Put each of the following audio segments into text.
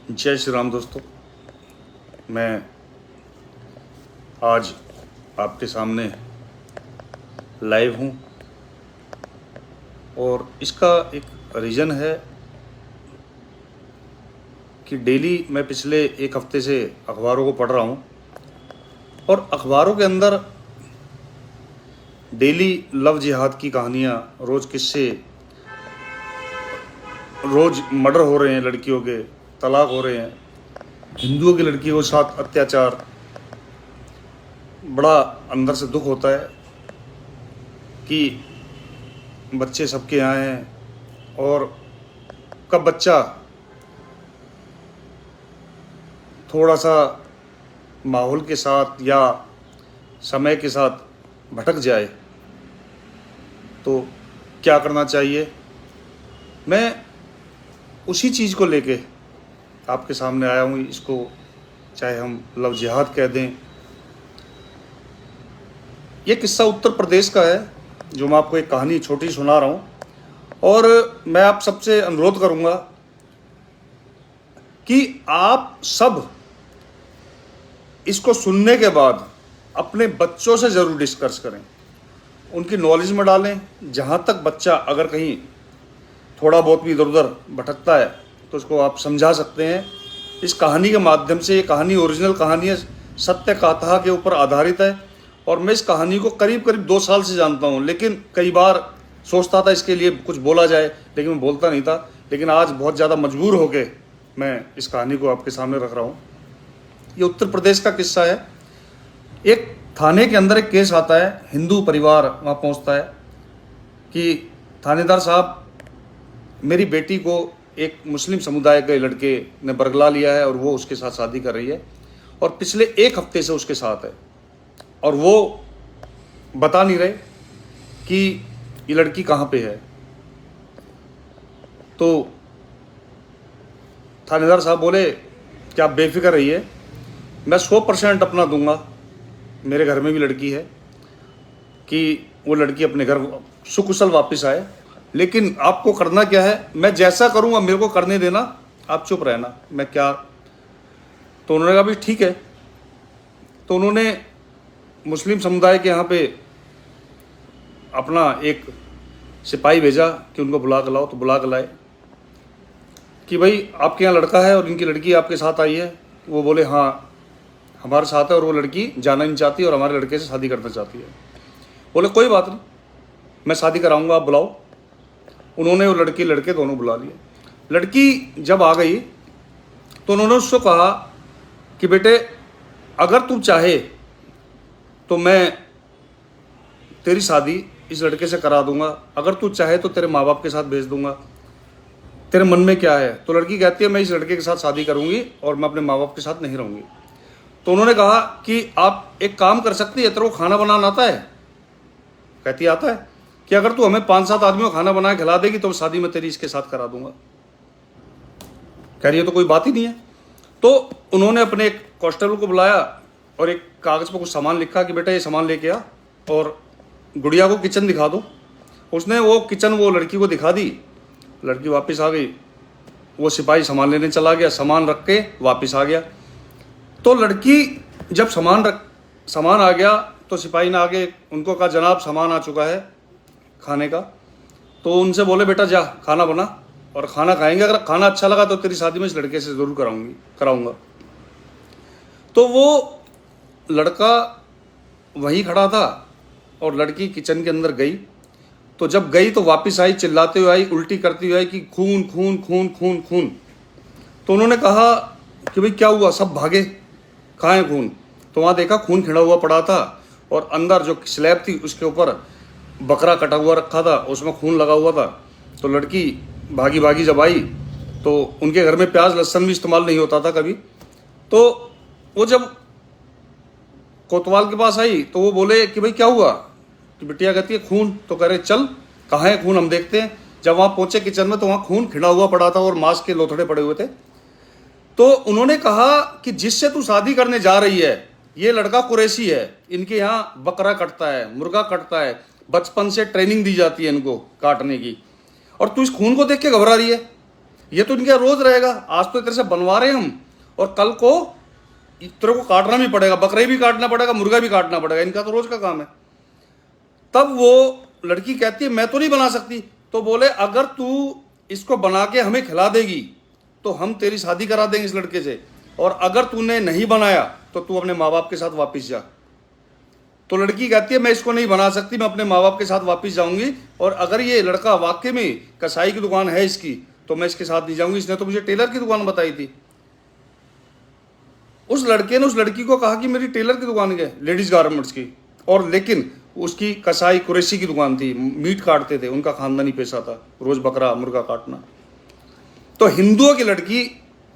जय श्री राम दोस्तों। मैं आज आपके सामने लाइव हूँ और इसका एक रीज़न है कि डेली मैं पिछले एक हफ्ते से अखबारों को पढ़ रहा हूँ और अखबारों के अंदर डेली लव जिहाद की कहानियाँ, रोज़ किस्से, रोज़ मर्डर हो रहे हैं, लड़कियों के तलाक हो रहे हैं, हिंदुओं की लड़कियों के साथ अत्याचार। बड़ा अंदर से दुख होता है कि बच्चे सबके यहाँ हैं और कब बच्चा थोड़ा सा माहौल के साथ या समय के साथ भटक जाए तो क्या करना चाहिए। मैं उसी चीज़ को लेके आपके सामने आया हूँ। इसको चाहे हम लव जिहाद कह दें। ये किस्सा उत्तर प्रदेश का है जो मैं आपको एक कहानी छोटी सुना रहा हूँ और मैं आप सबसे अनुरोध करूँगा कि आप सब इसको सुनने के बाद अपने बच्चों से ज़रूर डिस्कस करें, उनकी नॉलेज में डालें। जहाँ तक बच्चा अगर कहीं थोड़ा बहुत भी इधर उधर भटकता है तो उसको आप समझा सकते हैं इस कहानी के माध्यम से। ये कहानी ओरिजिनल कहानी है, सत्य कथा के ऊपर आधारित है और मैं इस कहानी को करीब 2 साल से जानता हूँ, लेकिन कई बार सोचता था इसके लिए कुछ बोला जाए लेकिन मैं बोलता नहीं था। लेकिन आज बहुत ज़्यादा मजबूर होके मैं इस कहानी को आपके सामने रख रहा हूँ। ये उत्तर प्रदेश का किस्सा है। एक थाने के अंदर एक केस आता है, हिंदू परिवार वहाँ पहुँचता है कि थानेदार साहब, मेरी बेटी को एक मुस्लिम समुदाय के लड़के ने बरगला लिया है और वो उसके साथ शादी कर रही है और पिछले एक हफ्ते से उसके साथ है और वो बता नहीं रहे कि ये लड़की कहाँ पे है। तो थानेदार साहब बोले कि आप बेफिक्र रहिए, मैं 100% अपना दूंगा, मेरे घर में भी लड़की है, कि वो लड़की अपने घर सुकुशल वापस आए। लेकिन आपको करना क्या है, मैं जैसा करूँगा मेरे को करने देना, आप चुप रहना, मैं क्या। तो उन्होंने कहा भी ठीक है। तो उन्होंने मुस्लिम समुदाय के यहाँ पे अपना एक सिपाही भेजा कि उनको बुला कर लाओ। तो बुला कर लाए कि भाई आपके यहाँ लड़का है और इनकी लड़की आपके साथ आई है। वो बोले हाँ हमारे साथ है और वो लड़की जाना नहीं चाहती और हमारे लड़के से शादी करना चाहती है। बोले कोई बात नहीं, मैं शादी कराऊंगा, आप बुलाओ। उन्होंने वो लड़के दोनों बुला लिए। लड़की जब आ गई तो उन्होंने उसको कहा कि बेटे अगर तू चाहे तो मैं तेरी शादी इस लड़के से करा दूंगा, अगर तू चाहे तो तेरे माँ बाप के साथ भेज दूंगा, तेरे मन में क्या है। तो लड़की कहती है मैं इस लड़के के साथ शादी करूंगी और मैं अपने माँ बाप के साथ नहीं रहूंगी। तो उन्होंने कहा कि आप एक काम कर सकती है, तेरे को खाना बनाना आता है। कहती आता है कि अगर तू हमें 5-7 आदमियों को खाना बना के खिला देगी तो शादी मैं तेरी इसके साथ करा दूंगा। कह रही है तो कोई बात ही नहीं है। तो उन्होंने अपने एक कांस्टेबल को बुलाया और एक कागज़ पर कुछ सामान लिखा कि बेटा ये सामान लेके आ और गुड़िया को किचन दिखा दो। उसने वो किचन वो लड़की को दिखा दी। लड़की वापस आ गई, वो सिपाही सामान लेने चला गया, सामान रख के वापस आ गया। तो लड़की जब सामान आ गया तो सिपाही ने आगे उनको कहा जनाब सामान आ चुका है खाने का। तो उनसे बोले बेटा जा खाना बना और खाना खाएंगे, अगर खाना अच्छा लगा तो तेरी शादी में इस लड़के से ज़रूर कराऊंगा। तो वो लड़का वहीं खड़ा था और लड़की किचन के अंदर गई। तो जब गई तो वापस आई, चिल्लाते हुए आई, उल्टी करती हुई आई कि खून खून खून खून खून। तो उन्होंने कहा कि भाई क्या हुआ, सब भागे, कहाँ है खून। तो वहाँ देखा खून खिला हुआ पड़ा था और अंदर जो स्लैब थी उसके ऊपर बकरा कटा हुआ रखा था, उसमें खून लगा हुआ था। तो लड़की भागी भागी जब आई तो उनके घर में प्याज लहसुन भी इस्तेमाल नहीं होता था कभी। तो वो जब कोतवाल के पास आई तो वो बोले कि भाई क्या हुआ। तो बिटिया कहती है खून। तो कह रहे चल कहाँ है खून, हम देखते हैं। जब वहाँ पहुँचे किचन में तो वहाँ खून खिला हुआ पड़ा था और मांस के लोथड़े पड़े हुए थे। तो उन्होंने कहा कि जिससे तू शादी करने जा रही है ये लड़का कुरैशी है, इनके यहाँ बकरा कटता है, मुर्गा कटता है, बचपन से ट्रेनिंग दी जाती है इनको काटने की, और तू इस खून को देख के घबरा रही है। ये तो इनका रोज रहेगा। आज तो तेरे से बनवा रहे हैं हम, और कल को तेरे को काटना भी पड़ेगा, बकरे भी काटना पड़ेगा, मुर्गा भी काटना पड़ेगा, इनका तो रोज का काम है। तब वो लड़की कहती है मैं तो नहीं बना सकती। तो बोले अगर तू इसको बना के हमें खिला देगी तो हम तेरी शादी करा देंगे इस लड़के से, और अगर तूने नहीं बनाया तो तू अपने माँ बाप के साथ वापस जा। तो लड़की कहती है मैं इसको नहीं बना सकती, मैं अपने माँ बाप के साथ वापस जाऊंगी, और अगर ये लड़का वाकई में कसाई की दुकान है इसकी तो मैं इसके साथ नहीं जाऊंगी, इसने तो मुझे टेलर की दुकान बताई थी। उस लड़के ने उस लड़की को कहा कि मेरी टेलर की दुकान है, लेडीज गारमेंट्स की, और लेकिन उसकी कसाई कुरैशी की दुकान थी, मीट काटते थे, उनका खानदानी पेशा था रोज बकरा मुर्गा काटना। तो हिंदुओं की लड़की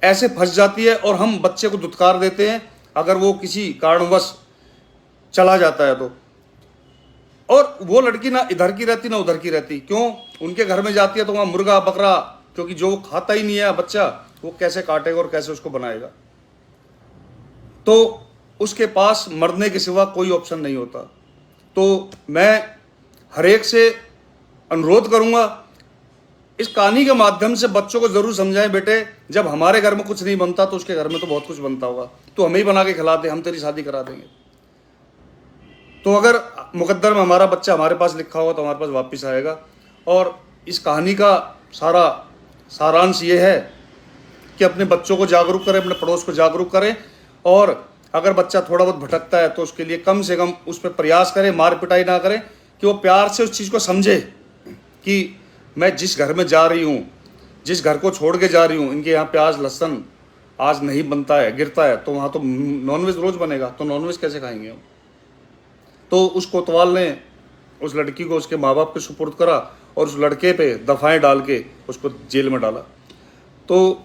ऐसे फंस जाती है और हम बच्चे को दुत्कार देते हैं अगर वो किसी कारणवश चला जाता है तो। और वो लड़की ना इधर की रहती ना उधर की रहती, क्यों? उनके घर में जाती है तो वहां मुर्गा बकरा, क्योंकि जो खाता ही नहीं है बच्चा, वो कैसे काटेगा और कैसे उसको बनाएगा। तो उसके पास मरने के सिवा कोई ऑप्शन नहीं होता। तो मैं हरेक से अनुरोध करूंगा, इस कहानी के माध्यम से बच्चों को जरूर समझाएं, बेटे जब हमारे घर में कुछ नहीं बनता तो उसके घर में तो बहुत कुछ बनता होगा, तो हमें ही बना के खिला दे, हम तेरी शादी करा देंगे। तो अगर मुकद्दर में हमारा बच्चा हमारे पास लिखा होगा तो हमारे पास वापस आएगा। और इस कहानी का सारा सारांश ये है कि अपने बच्चों को जागरूक करें, अपने पड़ोस को जागरूक करें, और अगर बच्चा थोड़ा बहुत भटकता है तो उसके लिए कम से कम उस पर प्रयास करें, मार पिटाई ना करें, कि वो प्यार से उस चीज़ को समझे कि मैं जिस घर में जा रही हूँ, जिस घर को छोड़ के जा रही हूँ, इनके यहाँ प्याज लहसुन आज नहीं बनता है, गिरता है, तो वहाँ तो नॉनवेज रोज बनेगा, तो नॉनवेज कैसे खाएंगे हम। तो उस कोतवाल ने उस लड़की को उसके माँ बाप के सुपुर्द करा और उस लड़के पे दफाएं डाल के उसको जेल में डाला। तो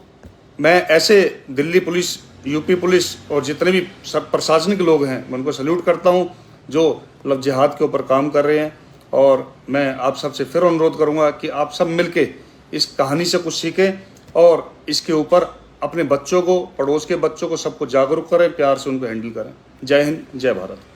मैं ऐसे दिल्ली पुलिस, यूपी पुलिस और जितने भी सब प्रशासनिक लोग हैं मैं उनको सल्यूट करता हूँ जो मतलब जिहाद के ऊपर काम कर रहे हैं। और मैं आप सबसे फिर अनुरोध करूँगा कि आप सब मिलके इस कहानी से कुछ सीखें और इसके ऊपर अपने बच्चों को, पड़ोस के बच्चों को, सबको जागरूक करें, प्यार से उनको हैंडल करें। जय हिंद, जय भारत।